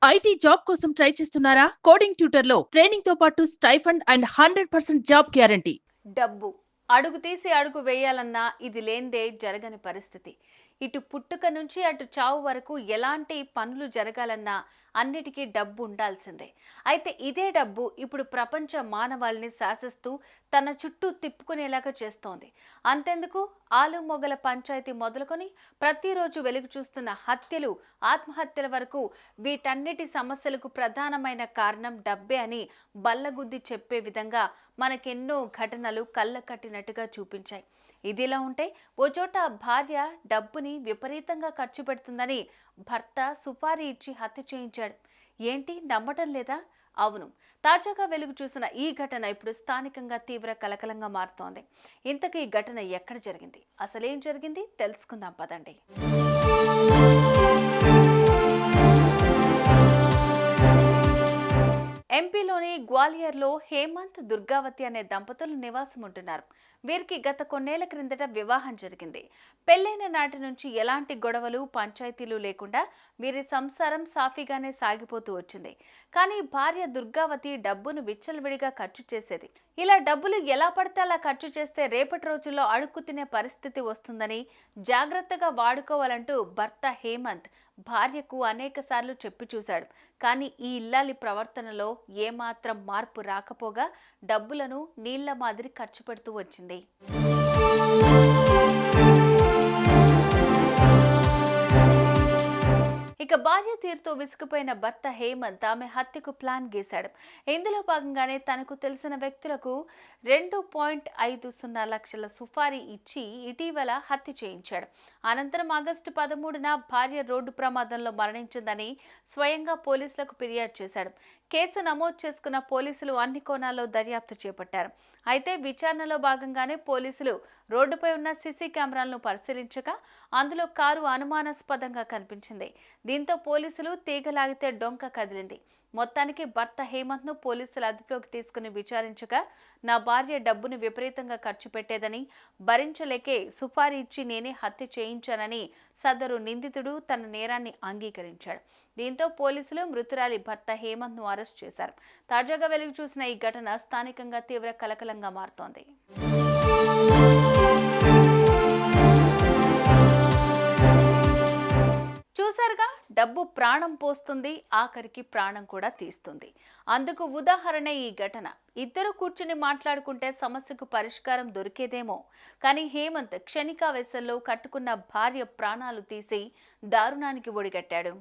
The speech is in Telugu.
ఐటీ జాబ్ కోసం ట్రై చేస్తున్నారా? కోడింగ్ ట్యూటర్ లో ట్రైనింగ్ తో పాటు స్టైఫండ్ అండ్ 100% జాబ్ గ్యారంటీ. డబ్బు అడుగు తీసి అడుగు వేయాలన్నా ఇది లేందే జరగని పరిస్థితి. ఇటు పుట్టుక నుంచి అటు చావు వరకు ఎలాంటి పనులు జరగాలన్నా అన్నిటికీ డబ్బు ఉండాల్సిందే. అయితే ఇదే డబ్బు ఇప్పుడు ప్రపంచ మానవాళిని శాసిస్తూ తన చుట్టూ తిప్పుకునేలాగా చేస్తోంది. అంతెందుకు, ఆలు మొగల పంచాయతీ మొదలుకొని ప్రతిరోజు వెలుగు చూస్తున్న హత్యలు, ఆత్మహత్యల వరకు వీటన్నిటి సమస్యలకు ప్రధానమైన కారణం డబ్బే అని బల్లగుద్ది చెప్పే విధంగా మనకెన్నో ఘటనలు కళ్ళ కట్టినట్టుగా చూపించాయి. ఇదిలా ఉంటే ఓ చోట భార్య డబ్బుని విపరీతంగా ఖర్చు పెడుతుందని భర్త సుపారీ ఇచ్చి హత్య చేయించాడు. ఏంటి, నమ్మటం లేదా? అవును, తాజాగా వెలుగు చూసిన ఈ ఘటన ఇప్పుడు స్థానికంగా తీవ్ర కలకలంగా మారుతోంది. ఇంతకీ ఈ ఘటన ఎక్కడ జరిగింది, అసలేం జరిగింది తెలుసుకుందాం పదండి. ఎంపీలోని గ్వాలియర్లో హేమంత్, దుర్గావతి అనే దంపతులు నివాసం ఉంటున్నారు. వీరికి గత కొన్నేళ్ల క్రిందట వివాహం జరిగింది. పెళ్లైన నాటి నుంచి ఎలాంటి గొడవలు, పంచాయతీలు లేకుండా వీరి సంసారం సాఫీగానే సాగిపోతూ వచ్చింది. కానీ భార్య దుర్గావతి డబ్బును విచ్చలవిడిగా ఖర్చు చేసేది. ఇలా డబ్బులు ఎలా పడితే అలా ఖర్చు చేస్తే రేపటి రోజుల్లో అడుక్కు తినే పరిస్థితి వస్తుందని జాగ్రత్తగా వాడుకోవాలంటూ భర్త హేమంత్ భార్యకు అనేక సార్లు చెప్పి చూశాడు. కానీ ఈ ఇల్లాలి ప్రవర్తనలో ఏమాత్రం మార్పు రాకపోగా డబ్బులను నీళ్ల మాదిరి ఖర్చు పెడుతూ వచ్చింది. ఇక భార్య తీరుతో విసిగిపోయిన భర్త హేమంత్ ఆమె హత్యకు ప్లాన్ గీశాడు. ఇందులో భాగంగానే తనకు తెలిసిన వ్యక్తులకు 2.50 లక్షల సుపారీ ఇచ్చి ఇటీవల హత్య చేయించాడు. అనంతరం ఆగస్టు 13న భార్య రోడ్డు ప్రమాదంలో మరణించిందని స్వయంగా పోలీసులకు ఫిర్యాదు చేశాడు. కేసు నమోదు చేసుకున్న పోలీసులు అన్ని కోణాల్లో దర్యాప్తు చేపట్టారు. అయితే విచారణలో భాగంగానే పోలీసులు రోడ్డుపై ఉన్న సీసీ కెమెరాలను పరిశీలించగా అందులో కారు అనుమానాస్పదంగా కనిపించింది. దీంతో పోలీసులు తీగలాగితే డొంక కదిలింది. మొత్తానికి భర్త హేమంత్ను పోలీసులు అదుపులోకి తీసుకుని విచారించగా, నా భార్య డబ్బును విపరీతంగా ఖర్చు పెట్టేదని, భరించలేకే సుపారీ ఇచ్చి నేనే హత్య చేయించానని సదరు నిందితుడు తన నేరాన్ని అంగీకరించాడు. దీంతో పోలీసులు మృతురాలి భర్త హేమంత్ను అరెస్ట్ చేశారు. తాజాగా వెలుగు చూసిన ఈ ఘటన స్థానికంగా తీవ్ర కలకలంగా మారుతోంది. చూసారుగా, డబ్బు ప్రాణం పోస్తుంది, ఆఖరికి ప్రాణం కూడా తీస్తుంది. అందుకు ఉదాహరణ ఈ ఘటన. ఇద్దరు కూర్చుని మాట్లాడుకుంటే సమస్యకు పరిష్కారం దొరికేదేమో. కానీ హేమంత్ క్షణికావేశంలో కట్టుకున్న భార్య ప్రాణాలు తీసి దారుణానికి ఒడిగట్టాడు.